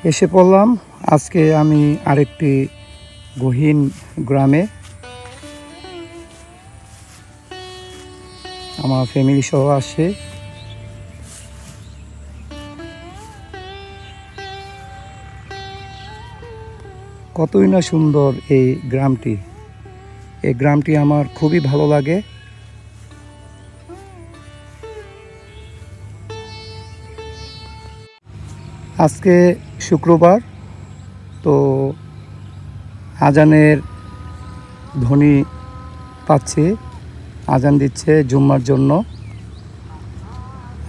এসে পড়লাম আজকে আমি আরেকটি গহীন গ্রামে আমার ফ্যামিলি সহ আসে। কতই না সুন্দর এই গ্রামটি আমার খুবই ভালো লাগে। আজকে শুক্রবার, তো আজানের ধ্বনি পাচ্ছি, আজান দিচ্ছে জুম্মার জন্য।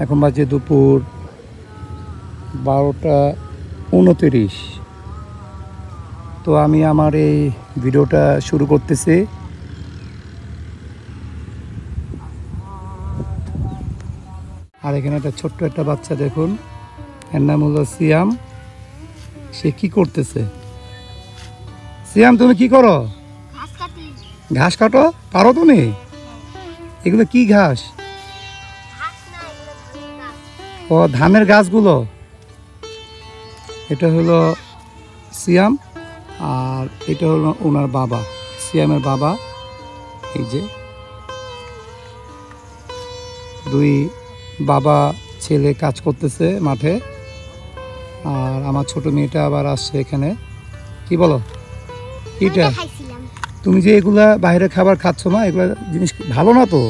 এখন বাজে দুপুর 12টা 29। তো আমি আমার এই ভিডিওটা শুরু করতেছি। আর এখানে একটা ছোট্ট একটা বাচ্চা দেখুন, এর নাম হলো সিয়াম। সে কি করতেছে? সিয়াম, তুমি কি করো? ঘাস কাটো? পারো তুমি? এগুলো কি ঘাস? ও, ধানের গাছগুলো। এটা হলো সিয়াম, আর এটা হলো ওনার বাবা, সিয়ামের বাবা। এই যে দুই বাবা ছেলে কাজ করতেছে মাঠে। আর আমার ছোট মেয়েটা আবার আসছে এখানে। কি বলো এটা? তুমি যে এগুলা বাইরে খাবার খাচ্ছ মা, এগুলা জিনিস ভালো না তো।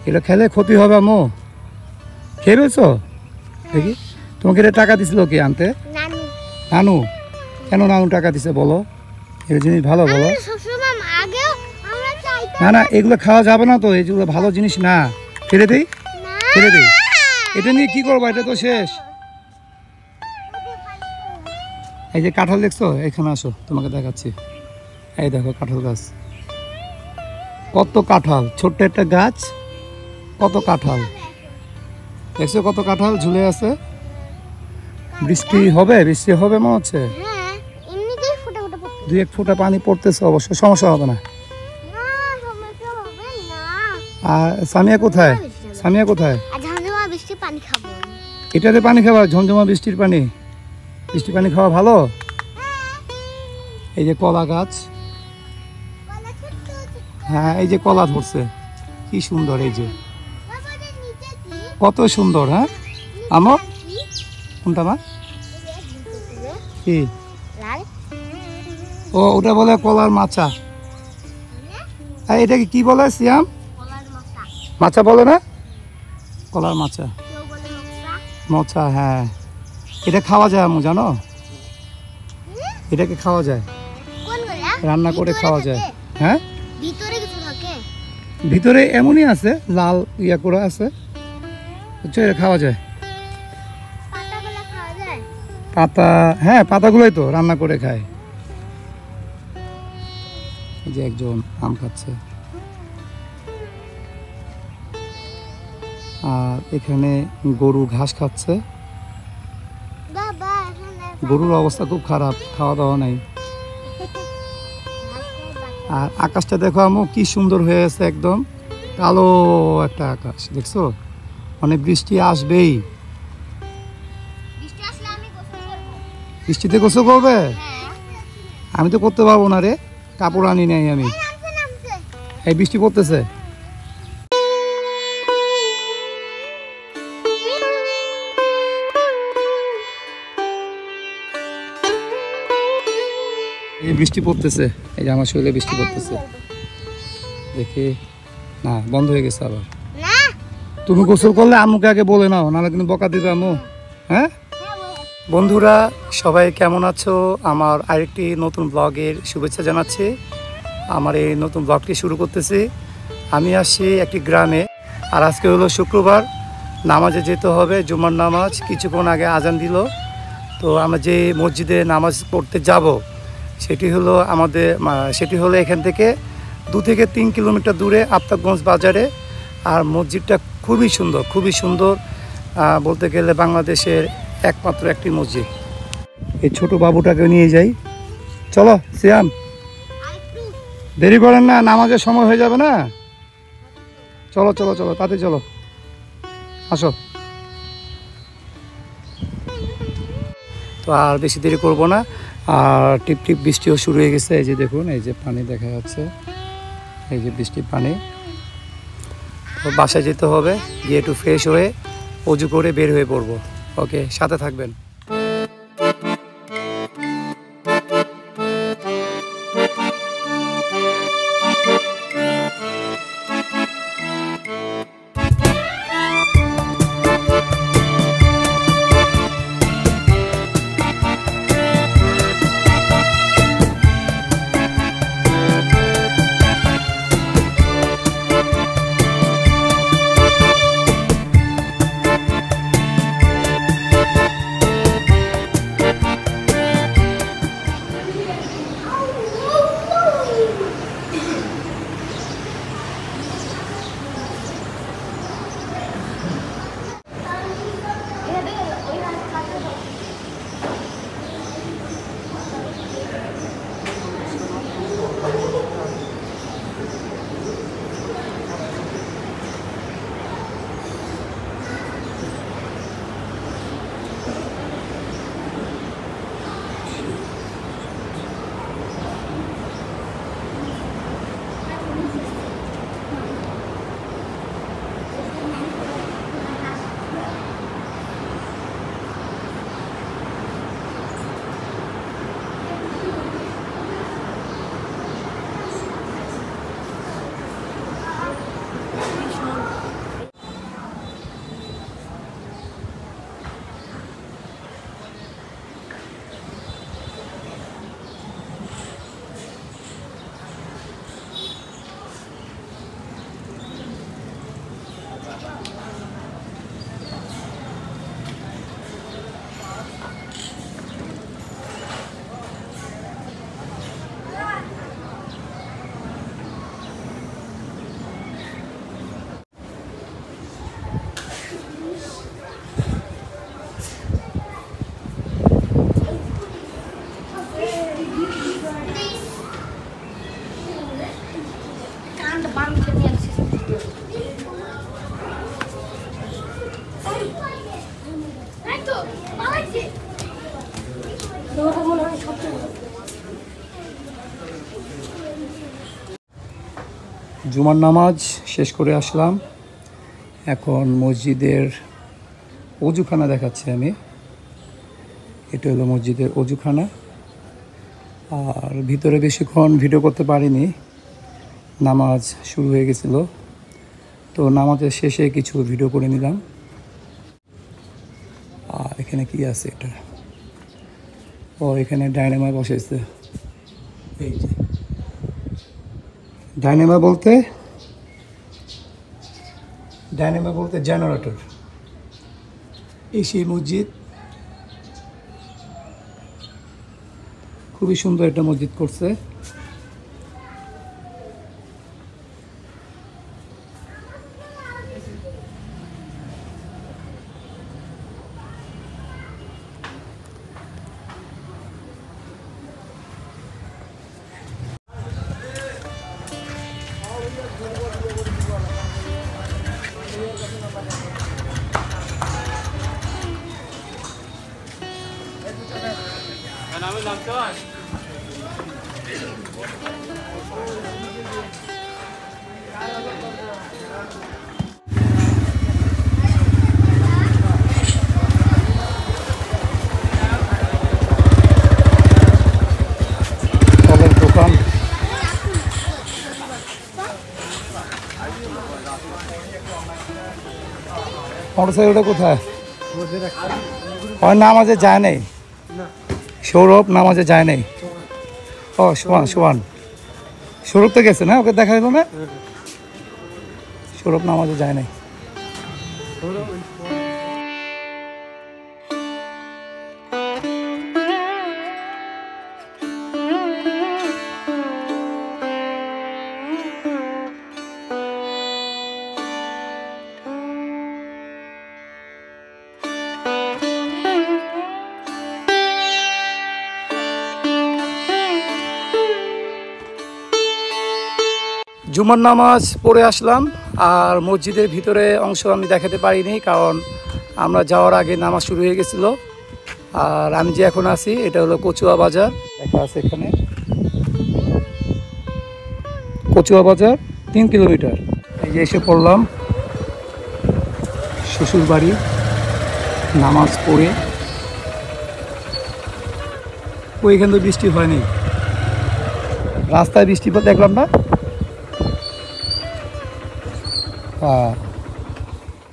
এটা খেলে ক্ষতি হবে আম্মু। খেয়ে ফেলছো? দেখি, তোমাকে এটা টাকা দিছিল কে আনতে? নানু। কেন নানু টাকা দিছে বলো? এই জিনিস ভালো বলো? না না, এগুলো খাওয়া যাবে না তো, এগুলো ভালো জিনিস না। ফেলে দেই, ফেলে দেই। এটা নিয়ে কি করবো? এটা তো শেষ। এই যে কাঁঠাল দেখছো, এখানে আসো, তোমাকে দেখাচ্ছি। এই দেখো কাঁঠাল গাছ, কত কাঁঠাল, ছোট্ট একটা গাছ, কত কাঁঠাল দেখছো, কত কাঁঠাল ঝুলে আছে। বৃষ্টি হবে, বৃষ্টি হবে মনে হচ্ছে। দুই এক ফোঁটা পানি পড়তেছে, অবশ্য সমস্যা হবে না। আর সামিয়া কোথায়? সামিয়া কোথায়? এটাতে পানি খাওয়া, ঝমঝমা বৃষ্টির পানি। বৃষ্টির পানি খাওয়া ভালো। এই যে কলা গাছ, হ্যাঁ এই যে কলা ধরছে, কি সুন্দর। এই যে কত সুন্দর। হ্যাঁ আমার কোনটা মা? কি? ও, ওটা বলে কলার মাচা। এটাকে কি বলে সিয়াম? মাচা বলে না? কলার মাচা, মোচা। হ্যাঁ, এটা খাওয়া যায় আম্মু, জানো? এটাকে খাওয়া যায়, রান্না করে খাওয়া যায়। হ্যাঁ, ভিতরে এমনই আছে, লাল ইয়া করে আছে, এটা খাওয়া যায়। পাতা, হ্যাঁ পাতাগুলোই তো রান্না করে খায়। এই যে একজন আম খাচ্ছে। আর এখানে গরু ঘাস খাচ্ছে। গরুর অবস্থা খুব খারাপ, খাওয়া দাওয়া নাই। আর আকাশটা দেখো আম্মু, কি সুন্দর হয়ে আছে, একদম কালো একটা আকাশ, দেখছো? মানে বৃষ্টি আসবেই। বৃষ্টিতে গোসল করবে? আমি তো করতে পারবো না রে, কাপড় আনি নাই আমি। এই বৃষ্টি পড়তেছে। এই বৃষ্টি পড়তেছে, এই যে আমার শরীরে বৃষ্টি পড়তেছে। দেখি না, বন্ধ হয়ে গেছে আবার। তুমি গোসল করলে আম্মুকে আগে বলে নাও, নাহলে কিন্তু বকা দিবে আম্মু। হ্যাঁ বন্ধুরা, সবাই কেমন আছো? আমার আরেকটি নতুন ব্লগের শুভেচ্ছা জানাচ্ছি। আমার এই নতুন ব্লগটি শুরু করতেছি। আমি আসছি একটি গ্রামে, আর আজকে হলো শুক্রবার, নামাজে যেতে হবে, জুমার নামাজ। কিছুক্ষণ আগে আজান দিল। তো আমরা যে মসজিদে নামাজ পড়তে যাব, সেটি হলো এখান থেকে 2 থেকে 3 কিলোমিটার দূরে আফতাবগঞ্জ বাজারে। আর মসজিদটা খুবই সুন্দর, খুবই সুন্দর, বলতে গেলে বাংলাদেশের একমাত্র একটি মসজিদ। এই ছোট বাবুটাকে নিয়ে যাই, চলো সিয়াম, দেরি করেন না, নামাজের সময় হয়ে যাবে না। চলো চলো চলো, তাতে চলো, আসো। তো আর বেশি দেরি করব না। আর টিপ টিপ বৃষ্টিও শুরু হয়ে গেছে, এই যে দেখুন, এই যে পানি দেখা যাচ্ছে, এই যে বৃষ্টির পানি। তো বাসায় যেতে হবে, গিয়ে একটু ফ্রেশ হয়ে অজু করে বের হয়ে পড়বো। ওকে, সাথে থাকবেন। জুমার নামাজ শেষ করে আসলাম, এখন মসজিদের অজুখানা দেখাচ্ছি আমি। এটা হলো মসজিদের অজুখানা। আর ভিতরে বেশিক্ষণ ভিডিও করতে পারিনি, নামাজ শুরু হয়ে গেছিলো, তো নামাজের শেষে কিছু ভিডিও করে নিলাম। আর এখানে কি আছে এটা, ও এখানে ডাইনামা বসেছে। এই যে ডাইনামা বলতে জেনারেটর। এই সেই মসজিদ, খুবই সুন্দর একটা মসজিদ করছে। দোকান মোটরসাইকেলটা কোথায়? নামাজে যায় নাই, সৌরভ নামাজে যায় নাই। ও সোহান সৌরভ তো গেছে না, ওকে দেখা গেল না, সৌরভ নামাজে যায় নাই। জুমার নামাজ পড়ে আসলাম, আর মসজিদের ভিতরে অংশ আমি দেখাতে পারিনি, কারণ আমরা যাওয়ার আগে নামাজ শুরু হয়ে গেছিলো। আর আমি যে এখন আছি এটা হলো কচুয়া বাজার, দেখা আছে এখানে কচুয়া বাজার 3 কিলোমিটার। এই যে এসে পড়লাম শ্বশুর বাড়ি, নামাজ পড়ে। ওইখানে তো বৃষ্টি হয়নি, রাস্তায় বৃষ্টিপাত দেখলাম না।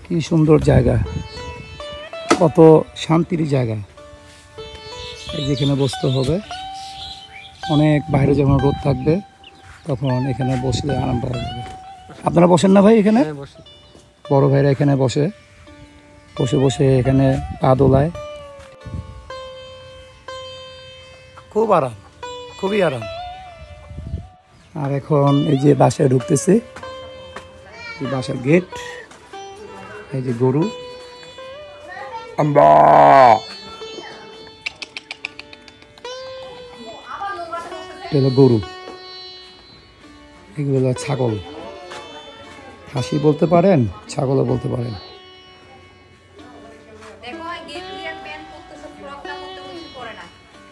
কি সুন্দর জায়গা, কত শান্তির জায়গা। এই যেখানে বসতে হবে, অনেক বাইরে যখন রোদ থাকবে তখন এখানে বসলে আরাম পাওয়া যাবে। আপনারা বসেন না ভাই এখানে? বড় ভাইরা এখানে বসে বসে বসে এখানে পা দোলায়, খুব আরাম, খুবই আরাম। আর এখন এই যে বাসায় ঢুকতেছে, বাসার গেট, এই যে গরু, গরু, এগুলো ছাগল, খাসি বলতে পারেন, ছাগলও বলতে পারেন।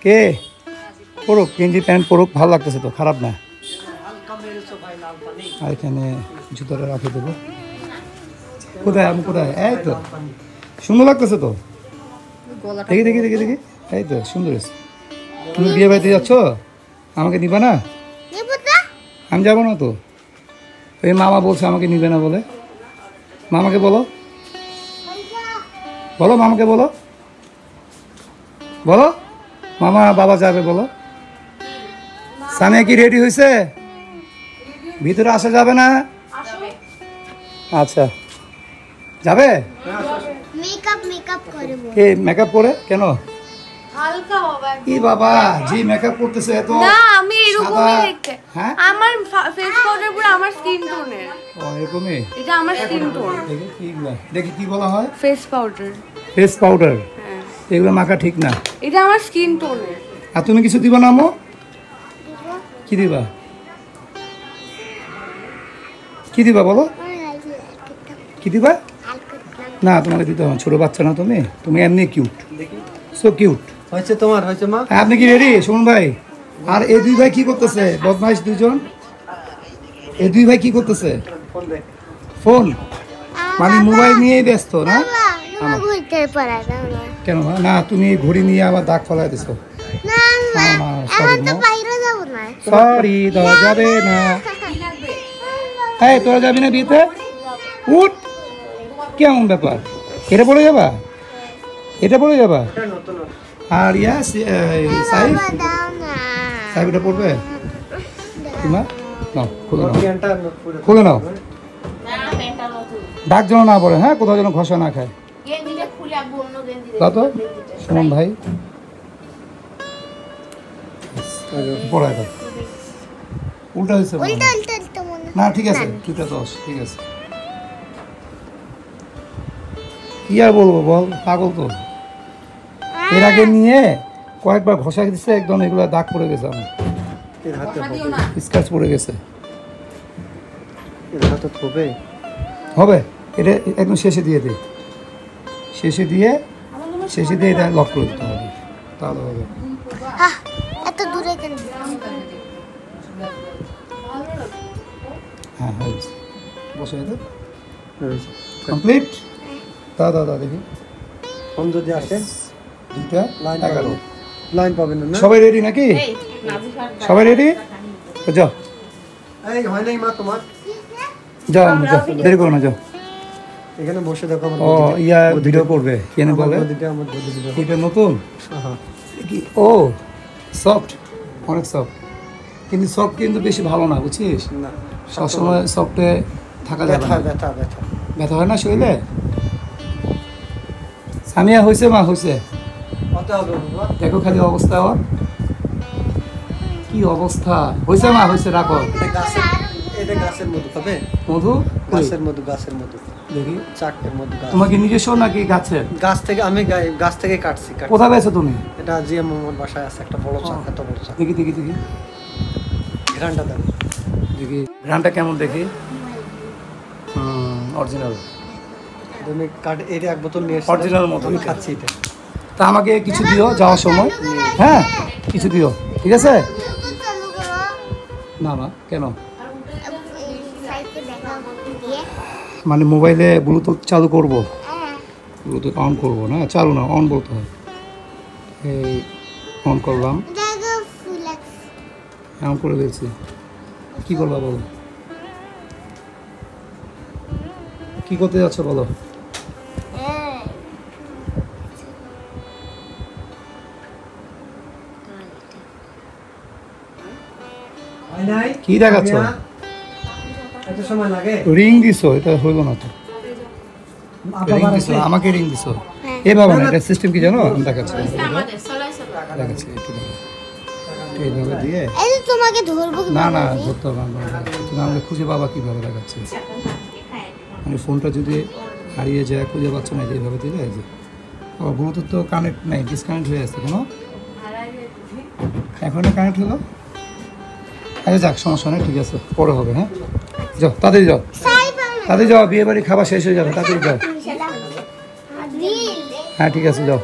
কে পরুক, গেঞ্জি প্যান্ট পরুক, ভালো লাগতেছে তো, খারাপ না। আর এখানে জুতোটা রাখে দেবো। কোথায় আমি, কোথায়? এই তো সুন্দর লাগতেছে তো, দেখি দেখি দেখি দেখি, এই তো সুন্দর। তুমি বিয়ে বাড়িতে যাচ্ছ, আমাকে নিবা না? আমি যাবো না তো, ওই মামা বলছে আমাকে নিবে না বলে। মামাকে বলো, বলো মামাকে, বলো বলো মামা বাবা যাবে বলো। সামিয়া কি রেডি হয়েছে? ভিতরে আসা যাবে না? আচ্ছা যাবে। কে মেকআপ করে কেন? কি বাবা জি মেকআপ করতেছে এত? না আমি এরকমই দেখতে। হ্যাঁ আমার ফেস পাউডার পুরো আমার স্কিন টোনের। ও এরকমই, এটা আমার স্কিন টোন। দেখি কি দেখি কি বলা হয়? Face powder. Face powder? হ্যাঁ এগুলো মাখা ঠিক না, এটা আমার স্কিন টোনের। আর তুমি কিছু দিবা না আম্মু? কি দিবা, কি দিবা বলো, কি দিবা? না তোমাকে দিতে হবে, ছোট বাচ্চা না তুমি, তুমি এমনি কিউট, সো কিউট। হয়েছে তোমার, হয়েছে মা? আপনি কি রেডি সুমন ভাই? আর এই দুই ভাই কি করতেছে, বদমাইশ দুজন? এই দুই ভাই কি করতেছে? ফোন মানে মোবাইল নিয়েই ব্যস্ত না? কেন না, তুমি ঘড়ি নিয়ে আবার দাগ ফলাই দিছো। সরি দেওয়া যাবে না। হ্যাঁ তোরা যাবি না বিয়েতে? উঠ, কেমন ব্যাপার? এটা পড়ে যাবা, এটা পড়ে যাবা। আর ইয়া সাইফ, সাইফ এটা পড়বে? তোমার নাও, খুলে নাও, খুলে নাও, ডাক যেন না পড়ে, হ্যাঁ কোথাও যেন ঘষা না খায়। তো সুমন ভাই পড়ায় দাও, উল্টা হয়েছে না? ঠিক আছে, 2-10, ঠিক আছে। কি আর বলবো বল, পাগল তো। এর আগে নিয়ে কয়েকবার ঘষা দিচ্ছে, একদম এগুলো দাগ পড়ে গেছে, আমার স্ক্র্যাচ পড়ে গেছে। হবে এটা একদম শেষে দিয়ে দে, শেষে দিয়ে এটা লক করে দিতে হবে, তাহলে হবে। এত দূরে কেন? হ্যাঁ হয়ে গেছে, বসে কমপ্লিট। দাদা দেখি ফোন যদি আসে 2টা 11 লাইন পাবেন না? সবাই রেডি নাকি? সবাই রেডি তো যাও। এই হয় নাই মা তোমার? যাও যাও, দেরি করো না, যাও। এখানে বসে দেখো আমার। ও ইয়া ভিডিও করবে কেন বলে? এটা নতুন কি? ও সফট, অনেক সফট, কিন্তু সফট কিন্তু বেশি ভালো না, বুঝছিস? না সবসময় সফটে থাকা যাবে না, ব্যথা হয় না শরীরে। সামিয়া হয়েছে, মা হয়েছে, দেখো খালি অবস্থা ওর কি অবস্থা হয়েছে। মা হয়েছে, রাখো। এটা গাছের মধু খাবে? মধু? গাছের মধু, গাছের মধু দেখি। চারটের মধু। তোমাকে নিজস্ব নাকি গাছের? গাছ থেকে, আমি গাছ থেকে কাটছি। কোথায় পেয়েছো তুমি? এটা জিএম মোহাম্মদ বাসায় আছে, একটা বড় চাক, এত বড় চাক। দেখি দেখি দেখি, ঘ্রাণটা দেন দেখি ঘ্রাণটা কেমন দেখি। অরিজিনাল। তুমি কাট, এটা এক বোতল নিয়ে এসে অরিজিনাল মতো আমি খাচ্ছি এটা। তা আমাকে কিছু দিও যাওয়ার সময়, হ্যাঁ কিছু দিও, ঠিক আছে? ব্লুটুথ চালু করো। না না, কেন? সাইকেল দেখা দিয়ে। মানে মোবাইলে ব্লুটুথ চালু করব, হ্যাঁ। ব্লুটুথ অন করব না, চালু না, অন বলতে হয়। এই অন করলাম, দেখো ফ্লেক্স। অন করে দিয়েছি। কী করবা বলো, কী করতে যাচ্ছ বলো? হ্যাঁ। হয় নাই? কি দেখাচ্ছ? এত সময় লাগে? রিং দিছো, এটা হইল না তো। আব্বা রিং দিছো, বাড়াইছে? আমাকে রিং দিছো। হ্যাঁ। এ বাবা না, এটা সিস্টেম কি জানো? আমি দেখাচ্ছি, দেখাচ্ছি একটু দেখো। এইভাবে দিয়ে, এই যে তোমাকে ধরবো কি না না ধরতে হবে না, তুমি আমাকে খুঁজে পাবা কীভাবে দেখাচ্ছে। মানে ফোনটা যদি হারিয়ে যায়, খুঁজে পাচ্ছ না, এইভাবে দিলে এই যে। আবার ব্লুটুথ তো কানেক্ট নাই, ডিসকানেক্ট হয়ে আসছে কোনো, এখনই কানেক্ট হলো। আচ্ছা যাক, সমস্যা নেই, ঠিক আছে, পরে হবে। হ্যাঁ যাও, তাড়াতাড়ি যাও, তাড়াতাড়ি যাও, বিয়ে বাড়ি খাবার শেষ হয়ে যাবে, তাড়াতাড়ি যাও। হ্যাঁ ঠিক আছে, যাও।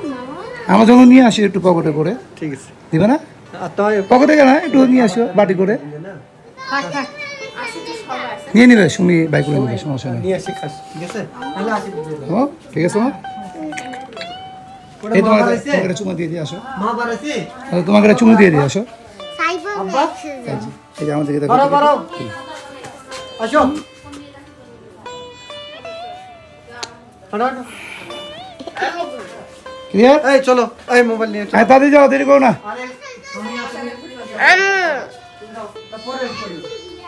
আমার জন্য নিয়ে আসি একটু পকেটে করে, ঠিক আছে। দিবে না? আর তোমায় পকেটে কেন, একটু নিয়ে আসো বাটি করে, নিয়ে নিবে, সুমি বাই করে নিবে, সমস্যা নেই। নিয়ে আসি খাস, ঠিক আছে? তাহলে আসি দিয়ে দাও। ও, ঠিক আছে মা, ওটা এই মা তোমাকে বাড়াইছে? তোমাকে একটা চুমা দিয়ে দিয়ে আসো, মা বাড়াইছে? তোমাকে একটা চুমু দিয়ে দিয়ে আসো। সাইকেল আব্বা? এক্সারসাইজ। এই যে আমাদের দেখো, বাড়াও, বাড়াও। আসো। হাঁটো, হাঁটো। ক্লিয়ার? এই চলো, এই মোবাইল নিয়ে চলো। হ্যাঁ তাড়াতাড়ি যাও, দেরি করো না।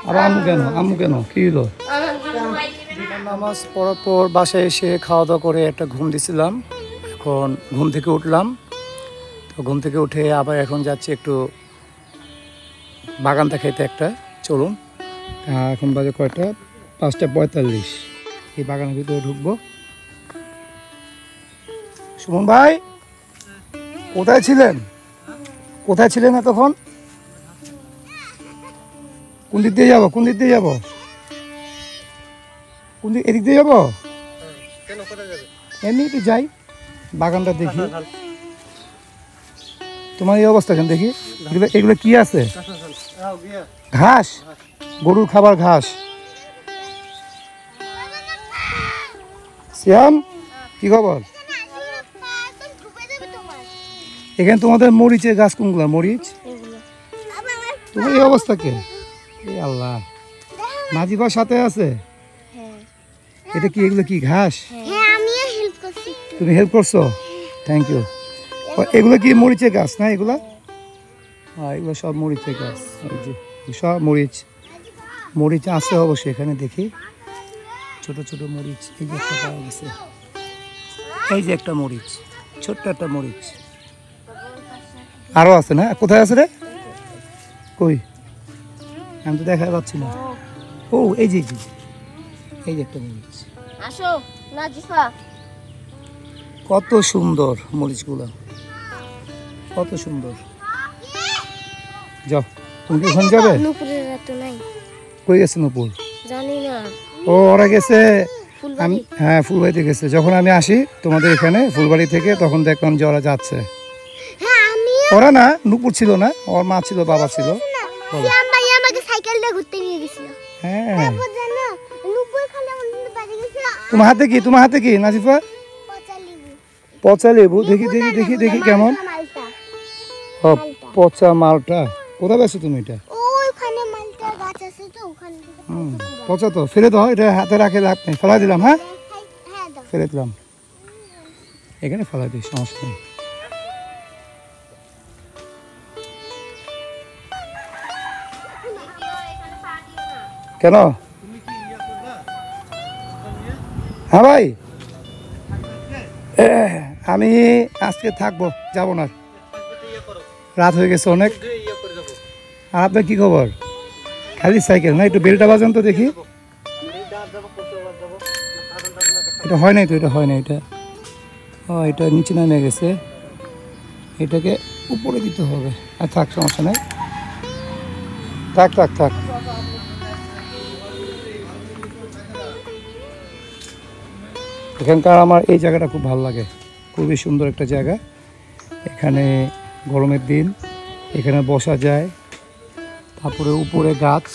আবার আম্মু কেন, আম্মু কেন, কি হলো? নামাজ পড়ার পর বাসায় এসে খাওয়া দাওয়া করে একটা ঘুম দিছিলাম, এখন ঘুম থেকে উঠলাম। তো ঘুম থেকে উঠে আবার এখন যাচ্ছি একটু বাগান দেখাইতে একটা, চলুন। এখন বাজে কয়টা, 5:45। এই বাগানের ভিতরে ঢুকবো। সুমন ভাই, কোথায় ছিলেন, কোথায় ছিলেন এতক্ষণ? কোন দিক দিয়ে যাবো, কোন দিক দিয়ে যাবো, কোন দিক, এদিক দিয়ে যাবো? কেন কোথায় যাবে? এমনি একটু যাই, বাগানটা দেখি। তোমার এই অবস্থা কেন দেখি, এগুলো কি আছে? আও গিয়া। ঘাস, গরুর খাবার ঘাস। শ্যাম, কি খবর? এখানে তোমাদের মরিচের গাছ কোনগুলো, মরিচ? তোমার এই অবস্থা কে? এই আল্লাহ, নাজিবার সাথে আছে। এটা কি, এগুলো কি ঘাস? হ্যাঁ আমিও হেল্প করছি। তুমি হেল্প করছো, থ্যাংক ইউ। এগুলো কি মরিচের গাছ না এগুলা? হ্যাঁ এগুলো সব মরিচের গাছ, এই যে সব মরিচ, মরিচ আছে অবশ্যই এখানে, দেখি ছোট ছোট মরিচ। এই যে একটা পাওয়া গেছে, এই যে একটা মরিচ, ছোট্ট একটা মরিচ। আরও আছে না? কোথায় আছে রে, কই? আমি তো দেখা পাচ্ছি না। ও এই যে, এই যে একটা মরিচ। আসো নাজিফা। কত সুন্দর মরিচগুলো, কত সুন্দর। যাও, তুমি কি ওখানে যাবে? নুপুরের রাত নাই, কই গেছে নুপুর? জানি না। ও ওরা গেছে, ফুলবাড়ি? আমি হ্যাঁ ফুলবাড়িতে গেছে। যখন আমি আসি তোমাদের এখানে ফুলবাড়ি থেকে, তখন দেখলাম যে ওরা যাচ্ছে। হ্যাঁ আমিও। ওরা না, নুপুর ছিল না, ওর মা ছিল, বাবা ছিল। শ্যাম ভাই আমাকে সাইকেলটা ঘুরতে নিয়ে গেছিল। হ্যাঁ, তারপর জানো নুপুর খালে অন্য বাড়ি গেছিল। তোমার হাতে কি, তোমার হাতে কি নাজিফা? পচা লেবু। পচা লেবু, দেখি দেখি দেখি দেখি কেমন। মালটা। ও পচা মালটা, কোথায় পেয়েছো তুমি এটা? ওইখানে মালটা গাছ আছে তো, ওখানে থেকে হুম, পচা তো, ফেলে দাও, এটা হাতে রাখে লাভ নেই, ফেলা দিলাম। হ্যাঁ হ্যাঁ দাও। ফেলে দিলাম, এখানে ফেলা দিই, সমস্যা নেই। কেন? হ্যাঁ ভাই, আমি আজকে থাকবো, যাবো না, রাত হয়ে গেছে অনেক। আর আপনার কি খবর? খালি সাইকেল না, একটু বেলটা বাজান তো দেখি। এটা হয় নাই তো, এটা হয় না, এটা ও এটা নিচে নামে গেছে, এটাকে উপরে দিতে হবে। আর থাক, সমস্যা নাই, থাক থাক থাক। এখানকার আমার এই জায়গাটা খুব ভালো লাগে, খুবই সুন্দর একটা জায়গা। এখানে গরমের দিন এখানে বসা যায়। তারপরে উপরে গাছ,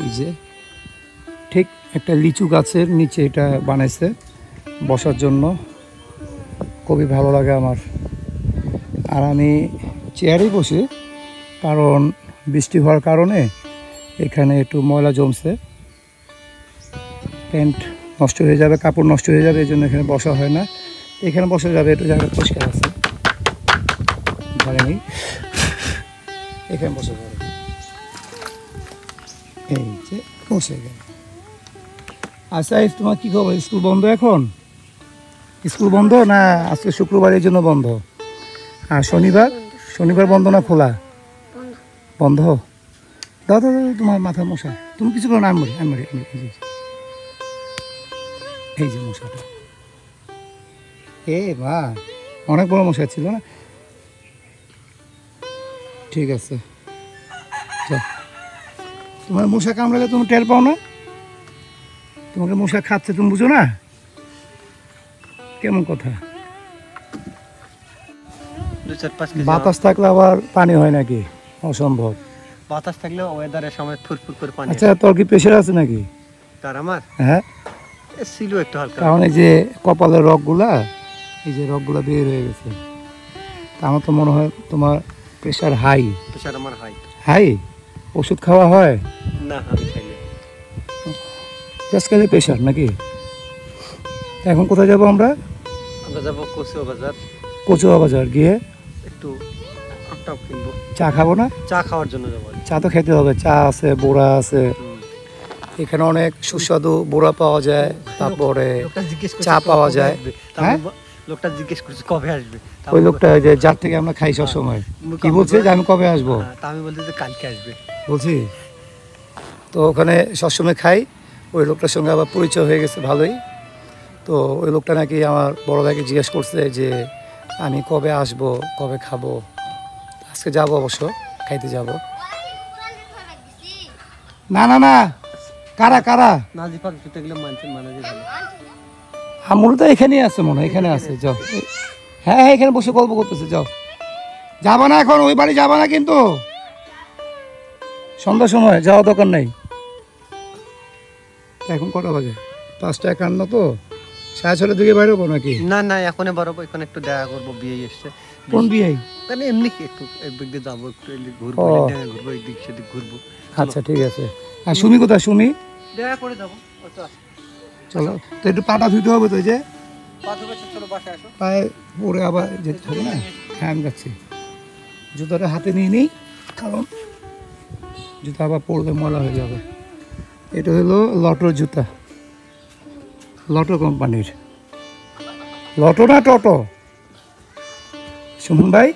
এই যে ঠিক একটা লিচু গাছের নিচে এটা বানাইছে বসার জন্য, খুবই ভালো লাগে আমার। আর আমি চেয়ারেই বসি, কারণ বৃষ্টি হওয়ার কারণে এখানে একটু ময়লা জমছে, প্যান্ট নষ্ট হয়ে যাবে, কাপড় নষ্ট হয়ে যাবে, এই জন্য এখানে বসা হয় না। এখানে বসা যাবে, একটু জায়গা পরিষ্কার আছে, জায়গা নেই, এখানে বসা যাবে। এই যে বসে গেল। আচ্ছা, তোমার কি খবর? স্কুল বন্ধ এখন? স্কুল বন্ধ না আজকে শুক্রবারের জন্য বন্ধ? আর শনিবার বন্ধ না খোলা? বন্ধ। দাও দাও দাও, তোমার মাথা মশা, তুমি কিছু করো না, আমি এই যে মশাটা, মা অনেক বড় মশা ছিল না? ঠিক আছে, তোমার মশা কামড়ালে তুমি টের পাও না? তোমাকে মশা খাচ্ছে, তুমি বুঝো না? কেমন কথা? বাতাস থাকলে আবার পানি হয় নাকি? অসম্ভব। বাতাস থাকলে ওয়েদারের সময় ফুরফুর করে পানি। আচ্ছা, তোর কি প্রেশার আছে নাকি? তার আমার হ্যাঁ ছিল একটু হালকা, কারণ এই যে কপালের রগগুলা, এই যে রগগুলা বের হয়ে গেছে। আমার তো মনে হয় তোমার প্রেশার হাই। প্রেশার আমার হাই? ওষুধ খাওয়া হয় না? আমি খাই না, জাস্ট খালি প্রেশার নাকি? এখন কোথায় যাবো আমরা? আমরা যাবো কচুয়া বাজার গিয়ে একটু আটাও কিনবো। চা খাবো না? চা খাওয়ার জন্য যাবো। চা তো খেতে হবে, চা আছে, বোড়া আছে, এখানে অনেক সুস্বাদু বোড়া পাওয়া যায়, তারপরে চা পাওয়া যায়। হ্যাঁ, লোকটা জিজ্ঞেস করছে কবে আসবে। ওই লোকটা যে যার থেকে আমরা খাই সব সময়, কি বলছে যে আমি কবে আসবো? তা আমি বলছি যে কালকে আসবে বলছি। তো ওখানে সবসময় খাই, ওই লোকটার সঙ্গে আবার পরিচয় হয়ে গেছে ভালোই। তো ওই লোকটা নাকি আমার বড় ভাইকে জিজ্ঞেস করছে যে আমি কবে আসবো, কবে খাবো। আজকে যাবো, অবশ্য খাইতে যাব। না না না, কারা কারা? নাজিফাক জুতে গেলে মানছেন, মানে যে ভালো। আমুল তো এখানেই আছে মনে হয়, এখানে আছে, যাও। হ্যাঁ হ্যাঁ, এখানে বসে গল্প করতেছে, যাও। যাবা না এখন, ওই বাড়ি যাবা না কিন্তু, সন্ধ্যার সময় যাওয়া দরকার নাই। এখন কটা বাজে? 5:51 তো, 6:30 দিকে বাইরে হবো নাকি? না না, এখনই বাড়াবো, এখন একটু দেখা করবো, বিয়ে এসছে। কোন বিয়ে? মানে এমনি কি একটু একদিক দিয়ে যাবো, একটু ঘুরবো, ঘুরবো, এদিক সেদিক ঘুরবো। আচ্ছা ঠিক আছে। আর সুমি কোথায়? সুমি দেখা করে যাবো। চলো, তো একটু পাটা ধুইতে হবে তো, যে চলো বাসায় আসো। পায়ে পরে আবার যেতে হবে না? হ্যাঁ আমি যাচ্ছি, জুতাটা হাতে নিয়ে নিই, কারণ জুতা আবার পরলে ময়লা হয়ে যাবে। এটা হলো লটোর জুতা, লটো কোম্পানির। লটো না টোটো? সুমন ভাই,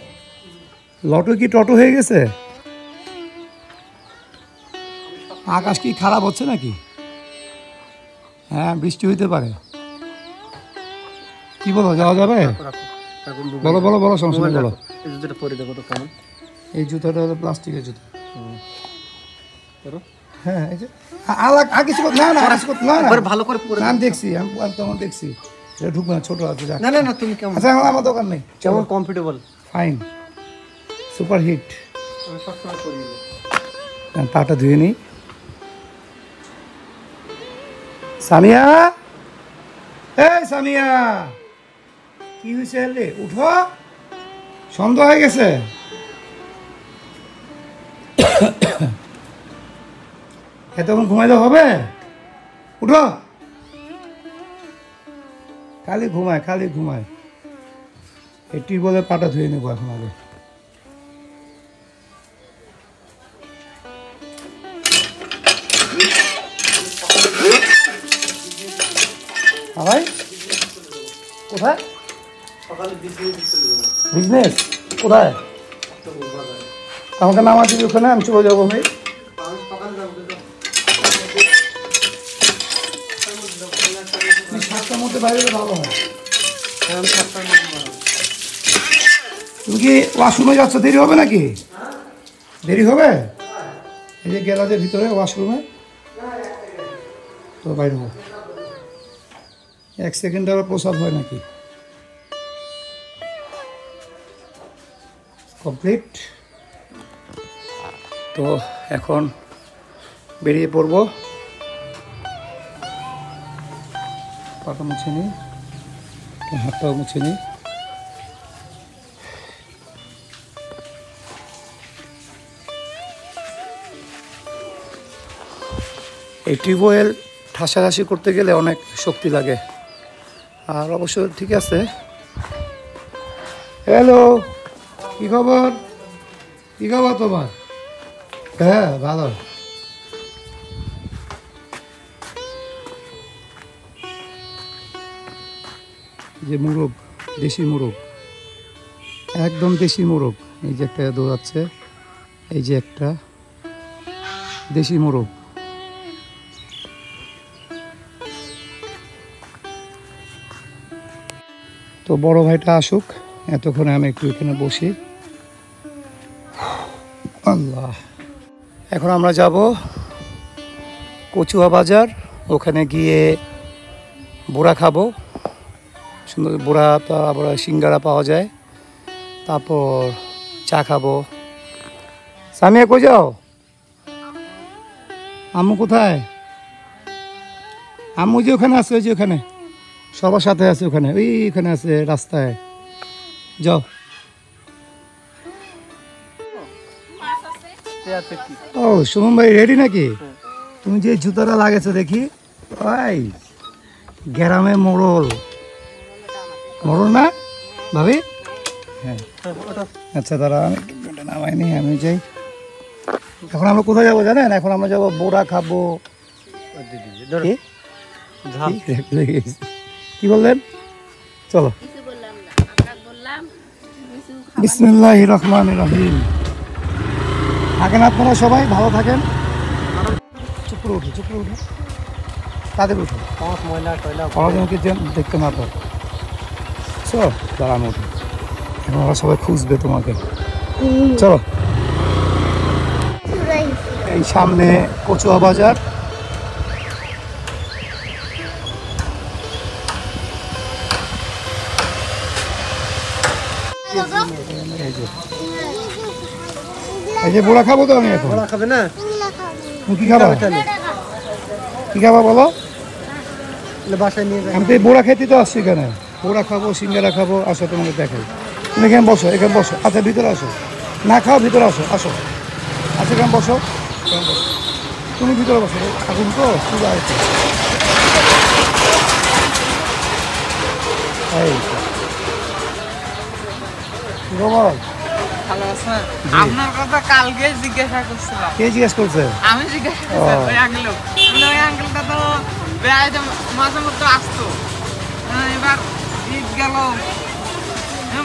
লটো কি টোটো হয়ে গেছে? আকাশ কি খারাপ হচ্ছে নাকি? হ্যাঁ, বৃষ্টি হইতে পারে। কি বলো, যাওয়া যাবে? বলো বলো বলো, সমস্যা নেই, বলো। এই জুতোটা পরে দেখো তো কেমন। এই জুতাটা হলো প্লাস্টিকের জুতা। করো। হ্যাঁ, এই যে আর কিছু না না, না না, ভালো করে পরে আমি দেখছি, আমি তখন দেখছি এটা ঢুকবে না, ছোট আছে। না না না, তুমি কেমন? আচ্ছা, আমার দোকান নেই, কেমন কমফোর্টেবল? Fine, super hit. আমি সবসময় করি। পাটা ধুয়ে নিই। সামিয়া, এই সামিয়া, কি হয়েছে? এলে উঠো, সন্ধ্যা হয়ে গেছে। এতক্ষণ ঘুমাইলে হবে? উঠো। খালি ঘুমায়, খালি ঘুমায়। এটি বলে পাটা ধুয়ে নেবো এখন আগে। ভাই কোথায়? বিজনেস কোথায়? আমাকে নামা দিবি ওখানে, আমি চলে যাবো। ভাই সাতটার মধ্যে বাইরে ভালো হয়। তুমি কি ওয়াশরুমে যাচ্ছ? দেরি হবে নাকি? দেরি হবে? এই যে গ্যারাজের ভিতরে ওয়াশরুমে তো বাইরে হোক। 1 সেকেন্ড আবার প্রসাব হয় নাকি? কমপ্লিট। তো এখন বেরিয়ে পড়ব। পাটা মুছে নিই, হাতটাও মুছে নিই। এই টিউবওয়েল ঠাসাঠাসি করতে গেলে অনেক শক্তি লাগে, আর অবশ্য ঠিক আছে। হ্যালো, কি খবর? কি খবর তোমার? হ্যাঁ ভালো। যে মোরগ, দেশি মোরগ, একদম দেশি মোরগ। এই যে একটা দৌড়াচ্ছে, এই যে একটা দেশি মোরগ। তো বড় ভাইটা আসুক, এতক্ষণে আমি একটু এখানে বসি। আল্লাহ, এখন আমরা যাব কচুয়া বাজার। ওখানে গিয়ে বড়া খাবো, সুন্দর বড়া, তারপর সিঙ্গারা পাওয়া যায়, তারপর চা খাবো। সামিয়া কই যাও? আম্মু কোথায়? আম্মু যে ওখানে আছে, ওই যে ওখানে সবার সাথে আছে, ওখানে ওইখানে আছে রাস্তায়, যাও। ও সুমন ভাই রেডি নাকি? তুমি যে জুতোটা লাগেছো দেখি, ভাই গ্রামে মোড়ল, মোড়ল না ভাবি? হ্যাঁ আচ্ছা, দাঁড়া আমি নামাইনি, আমি যাই। এখন আমরা কোথায় যাবো জানেন? এখন আমরা যাবো বড়া খাবো। কি বললেন? চলো। বিসমিল্লাহির রহমানির রহিম। থাকেন আপনারা সবাই, ভালো থাকেন। চুপ করে উঠে, চুপ করে উঠে, তাদের উঠে পড়াশোনাকে দেখতে না পার। দাঁড়ানো উঠে, এখন ওরা সবাই খুঁজবে তোমাকে। চলো। এই সামনে কচুয়া বাজার। এই যে বড়া খাবো তো আমি এখন। বড়া খাবে না? তুমি কি খাবা? কি খাবা বলো? বাসায় নিয়ে যাই। আমি তো এই বড়া খেতে তো আসছি এখানে। বড়া খাবো, সিঙ্গারা খাবো। আসো তোমাকে দেখাই। তুমি এখানে বসো, এখানে বসো। আচ্ছা ভিতরে আসো, না খাও ভিতরে আসো, আসো। আচ্ছা এখানে বসো, তুমি ভিতরে বসো। আগুন তো চুলা আছে। এই গোবর ভালো আছেন? আপনার কথা কালকে জিজ্ঞাসা করছিলাম। কে জিজ্ঞেস করছে? আমি জিজ্ঞাসা করছিলাম ওই আঙ্কেল। ওই আঙ্কেলটা তো বেড়াইতে মাঝে মধ্যে আসতো। এবার ঈদ গেল,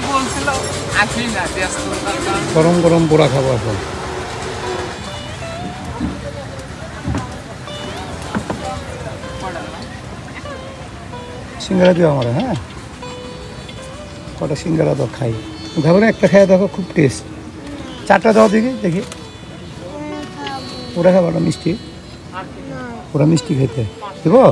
বলছিল আসি না, ব্যস্ত। গরম গরম বড়া খাবো এখন। সিঙ্গারা দিও আমার, হ্যাঁ কটা সিঙ্গারা দাও, খাই। খাবো না? একটা খাই দেখো, খুব টেস্ট। চারটা দাও দেখি, দেখি। ওরা খাবো, ওটা মিষ্টি, ওরা মিষ্টি খেতে দেবো।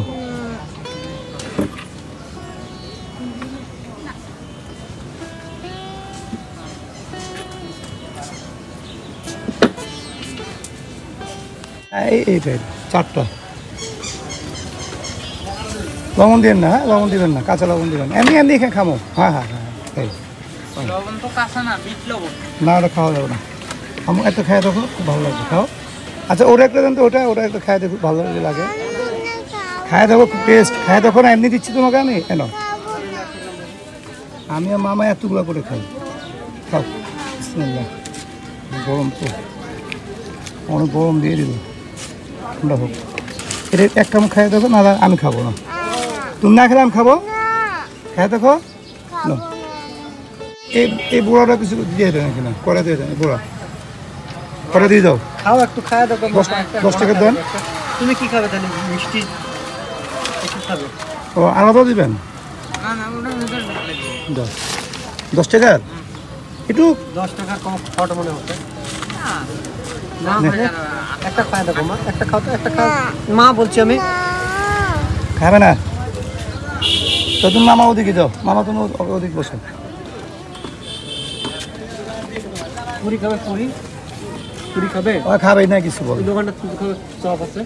এইটাই চারটা। লবণ দিবেন না, হ্যাঁ লবণ দিবেন না, কাঁচা লবণ দিবেন। এমনি এমনি এখানে খামো। হ্যাঁ হ্যাঁ হ্যাঁ, এই লবণ তো কাঁচা না, বিট লবণ। না, ওটা খাওয়া যাবে না। আমার একটা খাই দেখো, খুব ভালো লাগবে, খাও। আচ্ছা ওটা একটা দেন তো, ওটা ওটা একটা খাই দেখো, ভালো লাগে। খাই দেখো, খুব টেস্ট। খাই দেখো না, এমনি দিচ্ছি তোমাকে আমি। কেন আমি আর মামা এতগুলো করে খাই। খাও, বিসমিল্লাহ। গরম তো, অনেক গরম দিয়ে দিল, ঠান্ডা হোক। এটা একটা আমি খাই দেখো, না আমি খাবো না। তুমি না খেলে আমি খাবো। খাই দেখো। এই বুড়াটা কিছু দিয়ে দেয় নাকি? না, করে দিয়ে দেন, বুড়া করে দিয়ে দাও। খাও একটু, খাওয়া দাও। 10 টাকা দেন। তুমি কি খাবে তাহলে? মিষ্টি একটু খাবে? ও আলাদা দিবেন? না না, ওটা ভিতরে ঢুকলে দিবো। 10 টাকার একটু 10 টাকার কম ফট মনে হচ্ছে না। না, একটা খাওয়া দেখো মা, একটা খাও তো, একটা খাও। মা বলছি আমি। খাবে না তো তুমি মামা ওদিকে যাও। মামা তুমি ওদিকে বসো। পুরি খাবে পুরি পুরি খাবে ও খাবে না কিছু বল ওই দোকানটা চপ আছে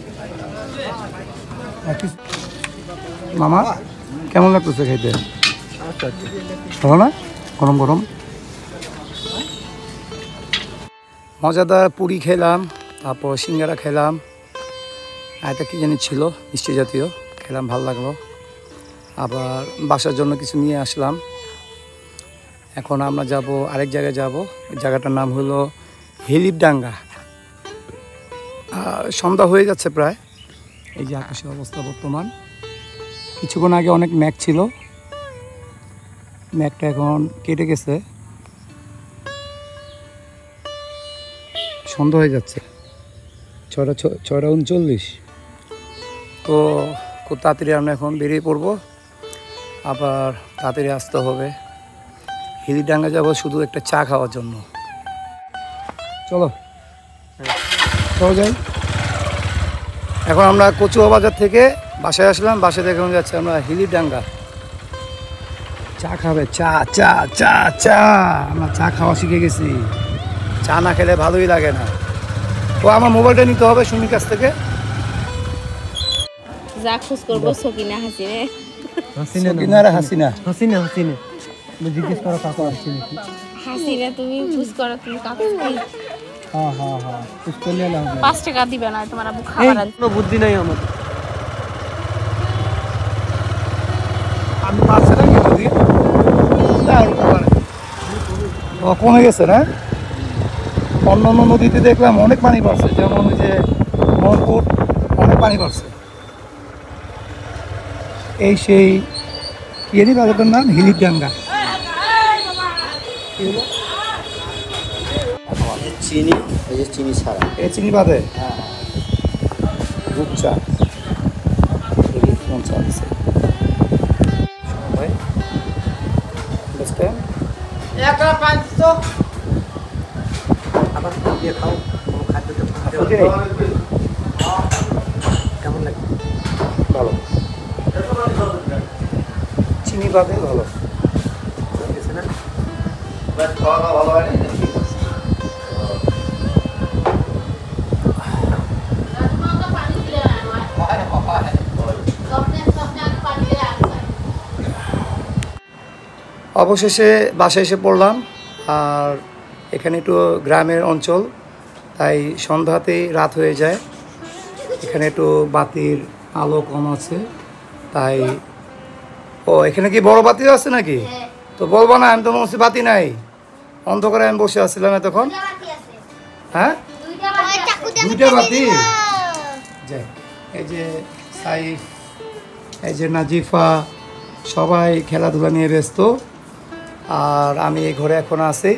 মামা কেমন লাগতেছে খাইতে আচ্ছা আচ্ছা ভালো না গরম গরম মজাদার পুরি খেলাম, তারপর সিঙ্গারা খেলাম, আর একটা কী জানি ছিল মিষ্টি জাতীয়, খেলাম ভালো লাগলো। আবার বাসার জন্য কিছু নিয়ে আসলাম। এখন আমরা যাব আরেক জায়গায় যাব, ওই জায়গাটার নাম হলো হিলিপডাঙ্গা। সন্ধ্যা হয়ে যাচ্ছে প্রায়। এই যে আকাশের অবস্থা বর্তমান, কিছুক্ষণ আগে অনেক মেঘ ছিল, মেঘটা এখন কেটে গেছে, সন্ধ্যা হয়ে যাচ্ছে 6:39। তো খুব তাড়াতাড়ি আমরা এখন বেরিয়ে পড়বো, আবার তাড়াতাড়ি আসতে হবে। হিলিডাঙ্গা যাবো শুধু একটা চা খাওয়ার জন্য। চলো চলো যাই। এখন আমরা কচুয়া বাজার থেকে বাসায় আসলাম, বাসায় থেকে এখন যাচ্ছি আমরা হিলিডাঙ্গা। চা খাবে, চা চা চা চা আমরা চা খাওয়া শিখে গেছি, চা না খেলে ভালোই লাগে না। তো আমার মোবাইলটা নিতে হবে সুমির কাছ থেকে। যা খোঁজ করবো সকিনা হাসিনে সকিনা রে হাসিনা, হাসিনা হাসিনা জিজ্ঞেস করো কাকু আসছে নাকি। হাসিনা তুমি খোঁজ করো, তুমি কাকু হ্যাঁ হ্যাঁ হ্যাঁ কুছ করলে না 5 টাকা দিবে না তোমার আবু খাবার আনতে। কোনো বুদ্ধি নাই আমার। আমি পারছে না কি যদি কমে গেছে না। অন্য অন্য নদীতে দেখলাম অনেক পানি বাড়ছে, যেমন ওই যে মোহনপুর অনেক পানি বাড়ছে। এই সেই কি বাজারটার নাম হিলিডাঙ্গা। চিনি, এই যে চিনি ছাড়া এই চিনি বাদে দুধ চা চা দিচ্ছে সবাই। আবার দিয়ে খাও, কোনো খাদ্য তো কেমন লাগে? ভালো, চিনি বাদে ভালো। গেছে না? অবশেষে বাসায় এসে পড়লাম। আর এখানে একটু গ্রামের অঞ্চল, তাই সন্ধ্যাতেই রাত হয়ে যায়। এখানে একটু বাতির আলো কম আছে, তাই ও এখানে কি বড় বাতি আছে নাকি? তো বলবো না, আমি তো মনে হচ্ছে বাতি নাই, অন্ধকারে আমি বসে আসছিলাম এতক্ষণ। হ্যাঁ দুইটা বাতি। যাই, এই যে সাইফ, এই যে নাজিফা, সবাই খেলাধুলা নিয়ে ব্যস্ত, আর আমি এই ঘরে এখন আছি।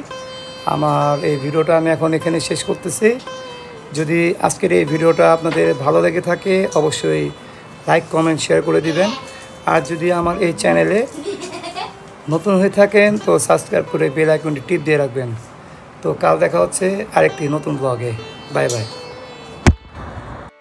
আমার এই ভিডিওটা আমি এখন এখানে শেষ করতেছি। যদি আজকের এই ভিডিওটা আপনাদের ভালো লেগে থাকে অবশ্যই লাইক কমেন্ট শেয়ার করে দিবেন। আর যদি আমার এই চ্যানেলে নতুন হয়ে থাকেন তো সাবস্ক্রাইব করে বেল আইকনটি টিপ দিয়ে রাখবেন। তো কাল দেখা হচ্ছে আরেকটি নতুন ব্লগে। Bye bye.